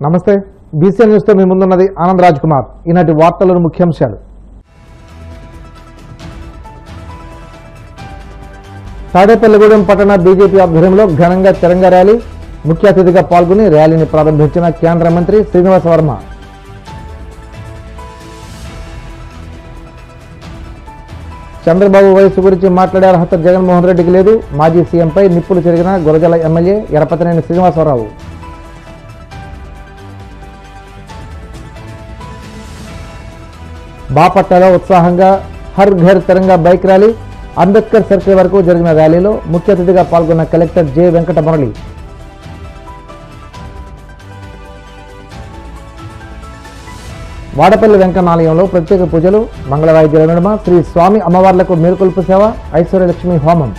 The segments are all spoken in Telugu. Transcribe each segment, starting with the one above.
నమస్తే బీసీఎన్ న్యూస్ తో మీ ముందున్నది ఆనంద్ రాజ్ కుమార్. ఈనాటి వార్తలను ముఖ్యాంశాలు. తాడేపల్లిగూడెం పట్టణ బీజేపీ ఆధ్వర్యంలో ఘనంగా తిరంగా ర్యాలీ. ముఖ్య అతిథిగా పాల్గొని ర్యాలీని ప్రారంభించిన కేంద్ర మంత్రి శ్రీనివాస్ వర్మ. చంద్రబాబు వయసు గురించి మాట్లాడే అర్హత జగన్మోహన్ రెడ్డికి లేదు. మాజీ సీఎంపై నిప్పులు చెరిగిన గురజాల ఎమ్మెల్యే ఎరపతినేని శ్రీనివాసరావు. బాపట్లలో ఉత్సాహంగా Har Ghar Tiranga bike rally. Ambedkar circle వరకు జరిగిన ర్యాలీలో ముఖ్య అతిథిగా పాల్గొన్న కలెక్టర్ జె వెంకట మురళి. వాడపల్లి వెంకన్నాలయంలో ప్రత్యేక పూజలు, మంగళ వాయిద్యాల నడుమ శ్రీ స్వామి అమ్మవార్లకు మేలుకొల్పు సేవ, ఐశ్వర్యలక్ష్మి హోమం.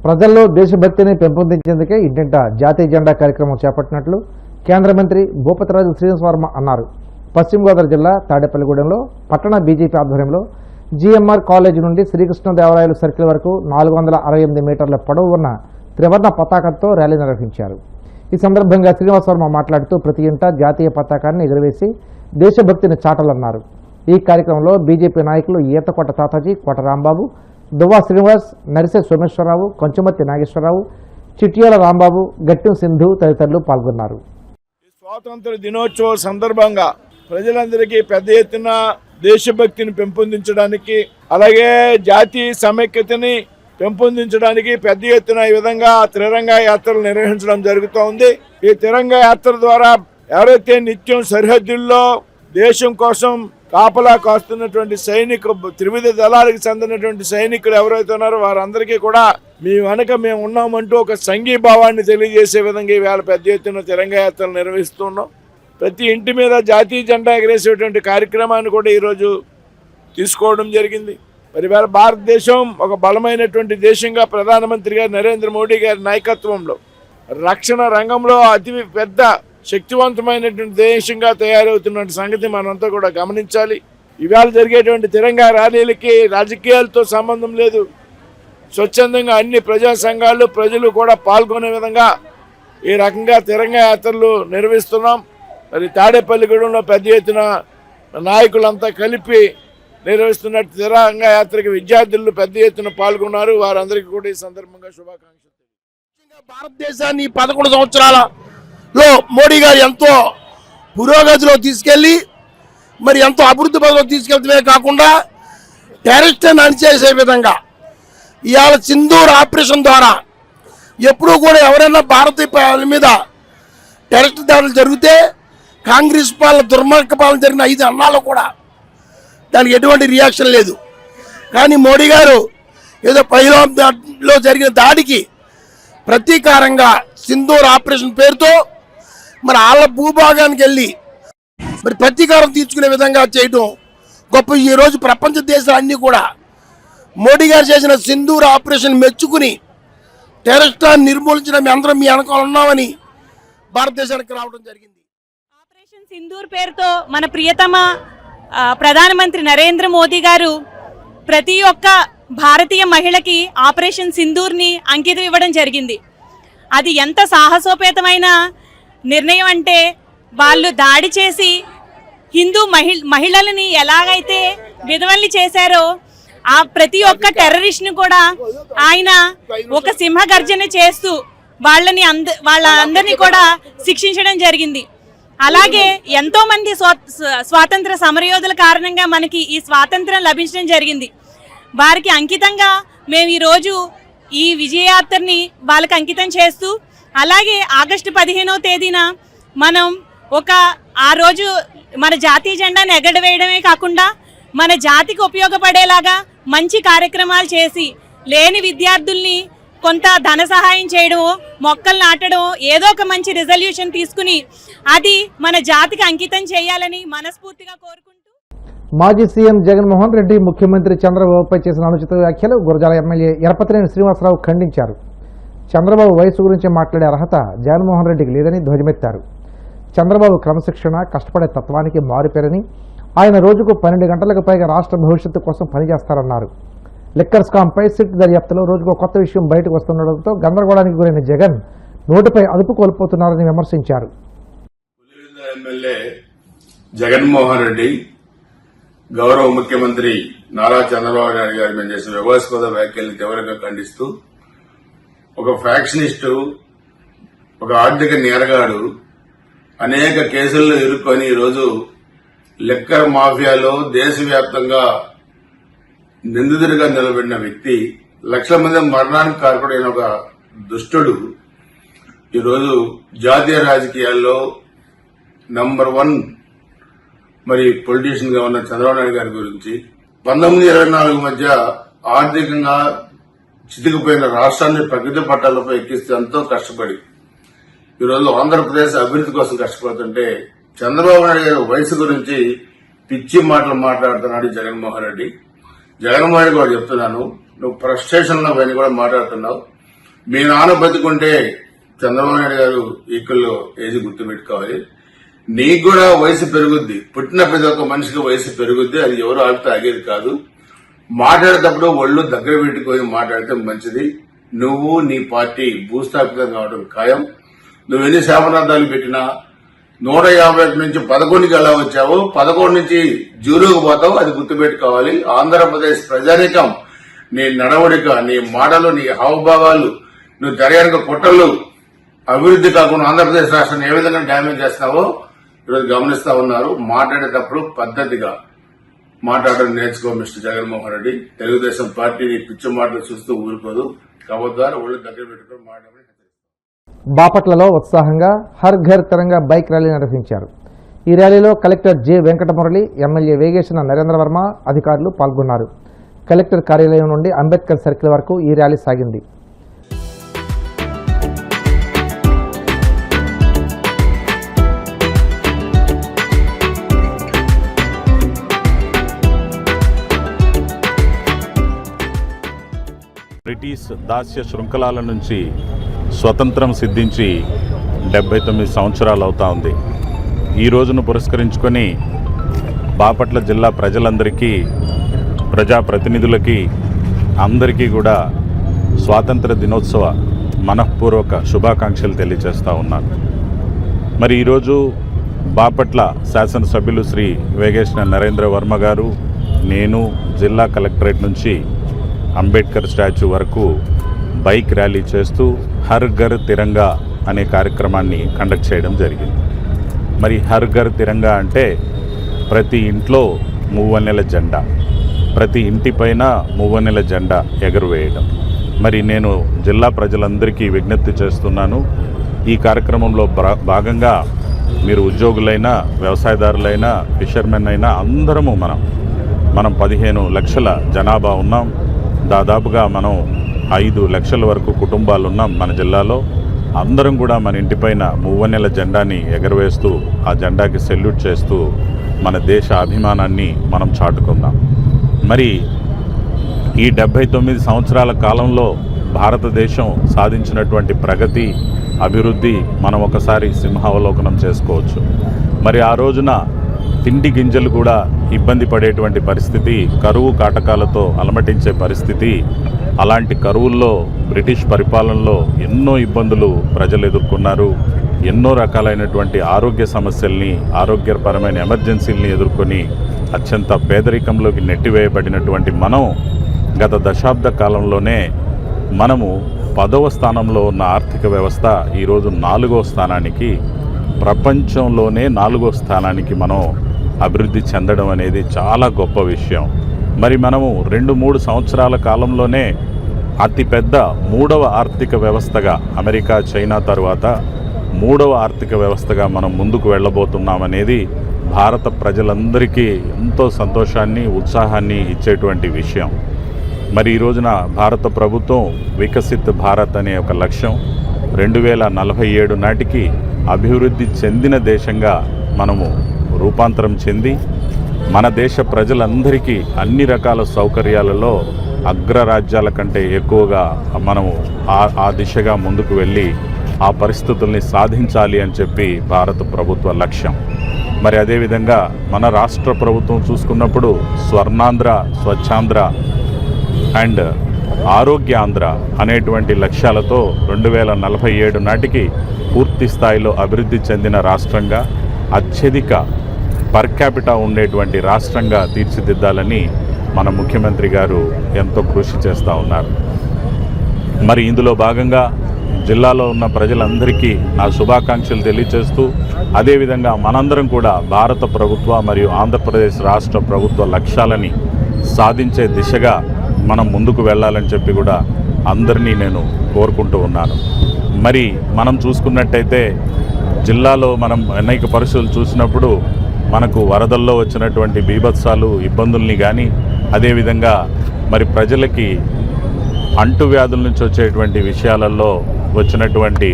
ప్రజల్లో దేశభక్తిని పెంపొందించేందుకే ఇంటింటా జాతీయ జెండా కార్యక్రమం చేపట్టినట్లు కేంద్ర మంత్రి భూపతిరాజు శ్రీనివాస్ వర్మ అన్నారు. పశ్చిమ గోదావరి జిల్లా తాడేపల్లిగూడెంలో పట్టణ బీజేపీ ఆధ్వర్యంలో జిఎంఆర్ కాలేజ్ నుండి శ్రీకృష్ణదేవరాయలు సర్కిల్ వరకు 468 మీటర్ల పొడవు ఉన్న త్రివర్ణ పతాకంతో ర్యాలీ నిర్వహించారు. ఈ సందర్భంగా శ్రీనివాస్ వర్మ మాట్లాడుతూ ప్రతి ఇంట జాతీయ పతాకాన్ని ఎగురవేసి దేశభక్తిని చాటాలన్నారు. ఈ కార్యక్రమంలో బీజేపీ నాయకులు ఈతకోట తాతాజీ, కోట రాంబాబు, దువ్వా శ్రీనివాస్, నరిసె సోమేశ్వరరావు, కొంచెమర్తి నాగేశ్వరరావు, చిట్యాల రాంబాబు, గట్టెం సింధు తదితరులు పాల్గొన్నారు. స్వాతంత్ర దినోత్సవం సందర్భంగా ప్రజలందరికీ పెద్ద ఎత్తున దేశభక్తిని పెంపొందించడానికి, అలాగే జాతీయ సమైక్యతని పెంపొందించడానికి పెద్ద ఎత్తున ఈ విధంగా త్రిరంగా యాత్రలు నిర్వహించడం జరుగుతూ ఉంది. ఈ త్రిరంగా యాత్ర ద్వారా ఎవరైతే నిత్యం సరిహద్దుల్లో దేశం కోసం కాపలా కాస్తున్నటువంటి సైనికులు, త్రివిధ దళాలకు చెందినటువంటి సైనికులు ఎవరైతే ఉన్నారో వారందరికీ కూడా మీ వెనక మేము ఉన్నామంటూ ఒక సంఘీభావాన్ని తెలియజేసే విధంగా ఈవేళ పెద్ద ఎత్తున త్రిరంగా యాత్రలు నిర్వహిస్తున్నాం. ప్రతి ఇంటి మీద జాతీయ జెండా ఎగరేసేటువంటి కార్యక్రమాన్ని కూడా ఈరోజు తీసుకోవడం జరిగింది. మరి వేళ భారతదేశం ఒక బలమైనటువంటి దేశంగా ప్రధానమంత్రి గారు నరేంద్ర మోడీ గారి నాయకత్వంలో రక్షణ రంగంలో అతి పెద్ద శక్తివంతమైనటువంటి దేశంగా తయారవుతున్న సంగతి మనంతా కూడా గమనించాలి. ఇవాళ జరిగేటువంటి తిరంగా ర్యాలీలకి రాజకీయాలతో సంబంధం లేదు. స్వచ్ఛందంగా అన్ని ప్రజా సంఘాలు, ప్రజలు కూడా పాల్గొనే విధంగా ఈ రకంగా తిరంగా యాత్రలు నిర్వహిస్తున్నాం. మరి తాడేపల్లిగూడెంలో పెద్ద ఎత్తున నాయకులంతా కలిపి నిర్వహిస్తున్న తిరంగా యాత్రకి విద్యార్థులు పెద్ద ఎత్తున పాల్గొన్నారు. వారందరికీ కూడా ఈ సందర్భంగా శుభాకాంక్షలు. భారతదేశాన్ని 11 సంవత్సరాలలో మోడీ గారు ఎంతో పురోగతిలో తీసుకెళ్లి మరి ఎంతో అభివృద్ధి పదంలో తీసుకెళ్తమే కాకుండా టెర్రరిస్ట్ని అణిచేసే విధంగా ఇవాళ సింధూర్ ఆపరేషన్ ద్వారా ఎప్పుడూ కూడా ఎవరైనా భారతీయ మీద టెర్రరిస్ట్ దాడులు జరిగితే కాంగ్రెస్ పాలన, దుర్మార్గ పాలన జరిగిన 5 అన్నాళ్ళు కూడా దానికి ఎటువంటి రియాక్షన్ లేదు. కానీ మోడీ గారు ఏదో పహల్గామ్లో జరిగిన దాడికి ప్రతీకారంగా సింధూర్ ఆపరేషన్ పేరుతో మరి వాళ్ళ భూభాగానికి వెళ్ళి మరి ప్రతీకారం తీర్చుకునే విధంగా చేయడం గొప్ప. ఈరోజు ప్రపంచ దేశాలన్నీ కూడా మోడీ గారు చేసిన సింధూర్ ఆపరేషన్ మెచ్చుకుని టెర్రరిస్టులను నిర్మూలించిన మీ అందరం మీ వెనకాల ఉన్నామని భారతదేశానికి రావడం జరిగింది. ఆపరేషన్ సింధూర్ పేరుతో మన ప్రియతమ ప్రధానమంత్రి నరేంద్ర మోదీ గారు ప్రతి ఒక్క భారతీయ మహిళకి ఆపరేషన్ సింధూర్ని అంకితం ఇవ్వడం జరిగింది. అది ఎంత సాహసోపేతమైన నిర్ణయం అంటే, వాళ్ళు దాడి చేసి హిందూ మహిళలని ఎలాగైతే విధవల్ని చేశారో ఆ ప్రతి ఒక్క టెర్రరిస్ట్ని కూడా ఆయన ఒక సింహగర్జన చేస్తూ వాళ్ళందరినీ కూడా శిక్షించడం జరిగింది. అలాగే ఎంతో మంది స్వాతంత్ర సమరయోధుల కారణంగా మనకి ఈ స్వాతంత్రం లభించడం జరిగింది. వారికి అంకితంగా మేము ఈరోజు ఈ విజయయాత్రని వాళ్ళకి అంకితం చేస్తూ, అలాగే ఆగస్టు 15వ తేదీన మనం ఆ రోజు మన జాతీయ జెండాను ఎగరవేయడమే కాకుండా మన జాతికి ఉపయోగపడేలాగా మంచి కార్యక్రమాలు చేసి లేని విద్యార్థుల్ని కొంత ధన సహాయం చేయడమో, మొక్కలు నాటడమో, ఏదో ఒక మంచి రిజల్యూషన్ తీసుకుని అది మన జాతికి అంకితం చేయాలని మనస్ఫూర్తిగా కోరుకుంటూ, మాజీ సీఎం జగన్మోహన్ రెడ్డి ముఖ్యమంత్రి చంద్రబాబుపై చేసిన అనుచిత వ్యాఖ్యలు గురజాల ఎమ్మెల్యే ఎరపతినేని శ్రీనివాసరావు ఖండించారు. చంద్రబాబు వయసు గురించి మాట్లాడే అర్హత జగన్మోహన్ రెడ్డికి లేదని ధ్వజమెత్తారు. చంద్రబాబు క్రమశిక్షణ, కష్టపడే తత్వానికి మారుపేరని, ఆయన రోజుకు 12 గంటలకు పైగా రాష్ట్ర భవిష్యత్తు కోసం పనిచేస్తారన్నారు. లిక్కర్ స్కామ్పై సిట్ దర్యాప్తులో రోజుకో కొత్త విషయం బయటకు వస్తుండటంతో గందరగోళానికి గురైన జగన్ నోటిపై అదుపు కోల్పోతున్నారని విమర్శించారు. ఎమ్మెల్యే జగన్మోహన్ రెడ్డి గౌరవ ముఖ్యమంత్రి నారా చంద్రబాబు నాయుడు గారి మీద చేసిన వివాదాస్పద వ్యాఖ్యల్ని తీవ్రంగా ఖండిస్తూ ఒక ఫ్యాక్షనిస్టు, ఒక ఆర్థిక నేరగాడు అనేక కేసుల్లో ఇరుక్కొని ఈరోజు లిక్కర్ మాఫియాలో దేశవ్యాప్తంగా నిందితుడిగా నిలబడిన వ్యక్తి, లక్షల మంది మరణానికి కారకుడైన ఒక దుష్టుడు ఈరోజు జాతీయ రాజకీయాల్లో నంబర్ 1 మరి పొలిటీషియన్ గా ఉన్న చంద్రబాబు నాయుడు గారి గురించి 1924 మధ్య ఆర్థికంగా చితికిపోయిన రాష్ట్రాన్ని ప్రగతి పట్టాలపై ఎక్కిస్తే ఎంతో కష్టపడి ఈరోజు ఆంధ్రప్రదేశ్ అభివృద్ధి కోసం కష్టపడుతుంటే చంద్రబాబు నాయుడు గారి వయసు గురించి పిచ్చి మాటలు మాట్లాడుతున్నాడు జగన్మోహన్ రెడ్డి. జగన్మోహన్ రెడ్డి కూడా చెప్తున్నాను, నువ్వు ఫ్రస్ట్రేషన్ లో పైన కూడా మాట్లాడుతున్నావు. మీ నాన్న బతుకుంటే చంద్రబాబు నాయుడు గారు ఈక్వల్ ఏజ్ గుర్తుపెట్టుకోవాలి. నీకు కూడా వయసు పెరుగుద్ది, పుట్టిన ప్రతి ఒక్క మనిషికి వయసు పెరుగుద్ది, అది ఎవరు ఆగితే ఆగేది కాదు. మాట్లాడేటప్పుడు ఒళ్ళు దగ్గర పెట్టుకొని మాట్లాడితే మంచిది. నువ్వు నీ పార్టీ భూస్థాపితం కావడం ఖాయం. నువ్వు ఎన్ని శాపనార్థాలు పెట్టినా 151 నుంచి 11కి ఎలా వచ్చావో 11 నుంచి 0కు పోతావు, అది గుర్తుపెట్టుకోవాలి. ఆంధ్రప్రదేశ్ ప్రజానీకం నీ నడవడిక, నీ మాటలు, నీ హావభావాలు, నువ్వు జరగని కుట్రలు అభివృద్ధి కాకుండా ఆంధ్రప్రదేశ్ రాష్ట్రాన్ని ఏ విధంగా డ్యామేజ్ చేస్తావో ఈరోజు గమనిస్తా ఉన్నారు. మాట్లాడేటప్పుడు పద్ధతిగా మాట్లాడడం నేర్చుకో మిస్టర్ జగన్మోహన్ రెడ్డి. తెలుగుదేశం పార్టీని పిచ్చి మాటలు చూస్తూ ఊరుకోదు. కబద్దారు ఒళ్ళు దగ్గర పెట్టుకుని మాట్లాడమని. బాపట్లలో ఉత్సాహంగా హర్ ఘర్ తిరంగా బైక్ ర్యాలీ నిర్వహించారు. ఈ ర్యాలీలో collector J Venkata Murali, MLA Vegesna Narendra Varma అధికారులు పాల్గొన్నారు. కలెక్టర్ కార్యాలయం నుండి అంబేద్కర్ సర్కిల్ వరకు ఈ ర్యాలీ సాగింది. బ్రిటిష్ దాస్య శృంఖలాల నుంచి స్వతంత్రం సిద్ధించి 79 సంవత్సరాలు అవుతా ఉంది. ఈ రోజును పురస్కరించుకొని బాపట్ల జిల్లా ప్రజలందరికీ, ప్రజాప్రతినిధులకి అందరికీ కూడా స్వాతంత్ర దినోత్సవ మనఃపూర్వక శుభాకాంక్షలు తెలియజేస్తూ ఉన్నాను. మరి ఈరోజు బాపట్ల శాసనసభ్యులు శ్రీ వేగేశ్న నరేంద్ర వర్మ గారు, నేను జిల్లా కలెక్టరేట్ నుంచి అంబేద్కర్ స్టాచ్యూ వరకు బైక్ ర్యాలీ చేస్తూ హర్ ఘర్ తిరంగా అనే కార్యక్రమాన్ని కండక్ట్ చేయడం జరిగింది. మరి హర్ ఘర్ తిరంగా అంటే ప్రతి ఇంట్లో మూవన్నెల జెండా, ప్రతి ఇంటిపైన మూవన్నెల జెండా ఎగురవేయడం. మరి నేను జిల్లా ప్రజలందరికీ విజ్ఞప్తి చేస్తున్నాను, ఈ కార్యక్రమంలో భాగంగా మీరు ఉద్యోగులైనా, వ్యవసాయదారులైనా, ఫిషర్మెన్ అయినా అందరము మనం 15 లక్షల జనాభా ఉన్నాం. దాదాపుగా మనం 5 లక్షల వరకు కుటుంబాలు ఉన్నాం మన జిల్లాలో. అందరం కూడా మన ఇంటిపైన మూవన్నెల జెండాని ఎగరవేస్తూ, ఆ జెండాకి సెల్యూట్ చేస్తూ మన దేశ అభిమానాన్ని మనం చాటుకుందాం. మరి ఈ 79 సంవత్సరాల కాలంలో భారతదేశం సాధించినటువంటి ప్రగతి, అభివృద్ధి మనం ఒకసారి సింహావలోకనం చేసుకోవచ్చు. మరి ఆ రోజున తిండి గింజలు కూడా ఇబ్బంది పడేటువంటి పరిస్థితి, కరువు కాటకాలతో అలమటించే పరిస్థితి. అలాంటి కరువుల్లో బ్రిటిష్ పరిపాలనలో ఎన్నో ఇబ్బందులు ప్రజలు ఎదుర్కొన్నారు. ఎన్నో రకాలైనటువంటి ఆరోగ్య సమస్యల్ని, ఆరోగ్యపరమైన ఎమర్జెన్సీల్ని ఎదుర్కొని అత్యంత పేదరికంలోకి నెట్టివేయబడినటువంటి మనం గత దశాబ్ద కాలంలోనే మనము 10వ స్థానంలో ఉన్న ఆర్థిక వ్యవస్థ ఈరోజు 4వ స్థానానికి, ప్రపంచంలోనే 4వ స్థానానికి మనం అభివృద్ధి చెందడం అనేది చాలా గొప్ప విషయం. మరి మనము 2-3 సంవత్సరాల కాలంలోనే అతిపెద్ద 3వ ఆర్థిక వ్యవస్థగా, అమెరికా, చైనా తర్వాత 3వ ఆర్థిక వ్యవస్థగా మనం ముందుకు వెళ్ళబోతున్నామనేది భారత ప్రజలందరికీ ఎంతో సంతోషాన్ని, ఉత్సాహాన్ని ఇచ్చేటువంటి విషయం. మరి ఈ రోజున భారత ప్రభుత్వం వికసిత్ భారత్ అనే ఒక లక్ష్యం, 2047 నాటికి అభివృద్ధి చెందిన దేశంగా మనము రూపాంతరం చెంది మన దేశ ప్రజలందరికీ అన్ని రకాల సౌకర్యాలలో అగ్రరాజ్యాల కంటే ఎక్కువగా మనము ఆ దిశగా ముందుకు వెళ్ళి ఆ పరిస్థితుల్ని సాధించాలి అని చెప్పి భారత ప్రభుత్వ లక్ష్యం. మరి అదేవిధంగా మన రాష్ట్ర ప్రభుత్వం చూసుకున్నప్పుడు స్వర్ణాంధ్ర, స్వచ్ఛాంధ్ర అండ్ ఆరోగ్యాంధ్ర అనేటువంటి లక్ష్యాలతో 2047 నాటికి పూర్తి స్థాయిలో అభివృద్ధి చెందిన రాష్ట్రంగా, అత్యధిక పర్ క్యాపిటా ఉండేటువంటి రాష్ట్రంగా తీర్చిదిద్దాలని మన ముఖ్యమంత్రి గారు ఎంతో కృషి చేస్తూ ఉన్నారు. మరి ఇందులో భాగంగా జిల్లాలో ఉన్న ప్రజలందరికీ నా శుభాకాంక్షలు తెలియజేస్తూ, అదేవిధంగా మనందరం కూడా భారత ప్రభుత్వ మరియు ఆంధ్రప్రదేశ్ రాష్ట్ర ప్రభుత్వ లక్ష్యాలని సాధించే దిశగా మనం ముందుకు వెళ్ళాలని చెప్పి కూడా అందరినీ నేను కోరుకుంటూ ఉన్నాను. మరి మనం చూసుకున్నట్టయితే జిల్లాలో మనం అనేక పరిస్థితులు చూసినప్పుడు మనకు వరదల్లో వచ్చినటువంటి బీభత్సాలు ఇబ్బందుల్ని కానీ, అదేవిధంగా మరి ప్రజలకి అంటువ్యాధుల నుంచి వచ్చేటువంటి విషయాలలో వచ్చినటువంటి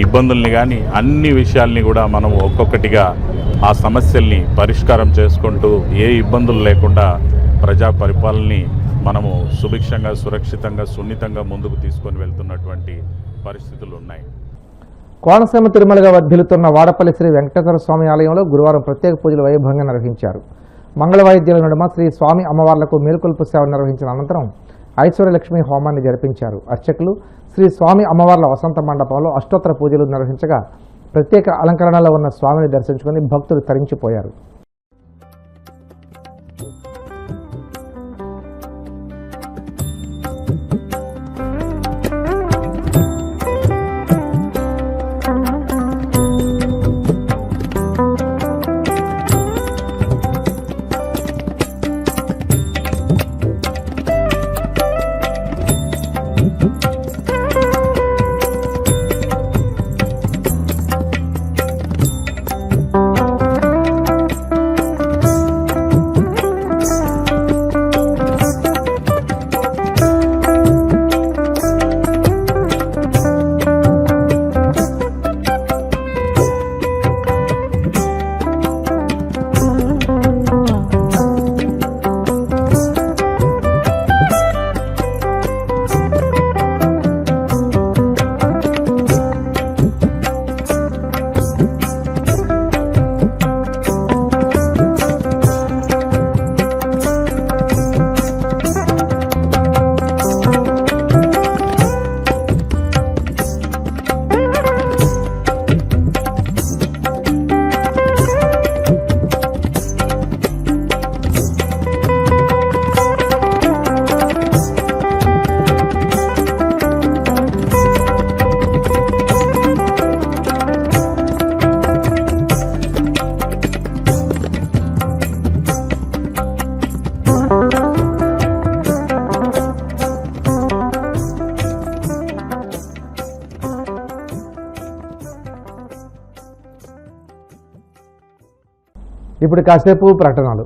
ఇబ్బందుల్ని కానీ అన్ని విషయాల్ని కూడా మనం ఒక్కొక్కటిగా ఆ సమస్యల్ని పరిష్కారం చేసుకుంటూ ఏ ఇబ్బందులు లేకుండా ప్రజా పరిపాలనని మనము సుభిక్షంగా, సురక్షితంగా, సున్నితంగా ముందుకు తీసుకొని వెళ్తున్నటువంటి పరిస్థితులు ఉన్నాయి. కోనసీమ తిరుమలగా వర్ధిల్లుతున్న వాడపల్లి శ్రీ వెంకటేశ్వర స్వామి ఆలయంలో గురువారం ప్రత్యేక పూజలు వైభవంగా నిర్వహించారు. మంగళ వాయిద్యాల నడుమ శ్రీ స్వామి అమ్మవార్లకు మేలుకొల్పు సేవ నిర్వహించిన అనంతరం ఐశ్వర్యలక్ష్మి హోమాన్ని జరిపించారు. అర్చకులు శ్రీ స్వామి అమ్మవార్ల వసంత మండపంలో అష్టోత్తర పూజలు నిర్వహించగా ప్రత్యేక అలంకరణలో ఉన్న స్వామిని దర్శించుకుని భక్తులు తరించిపోయారు. ఇప్పుడు కాసేపు ప్రకటనలు.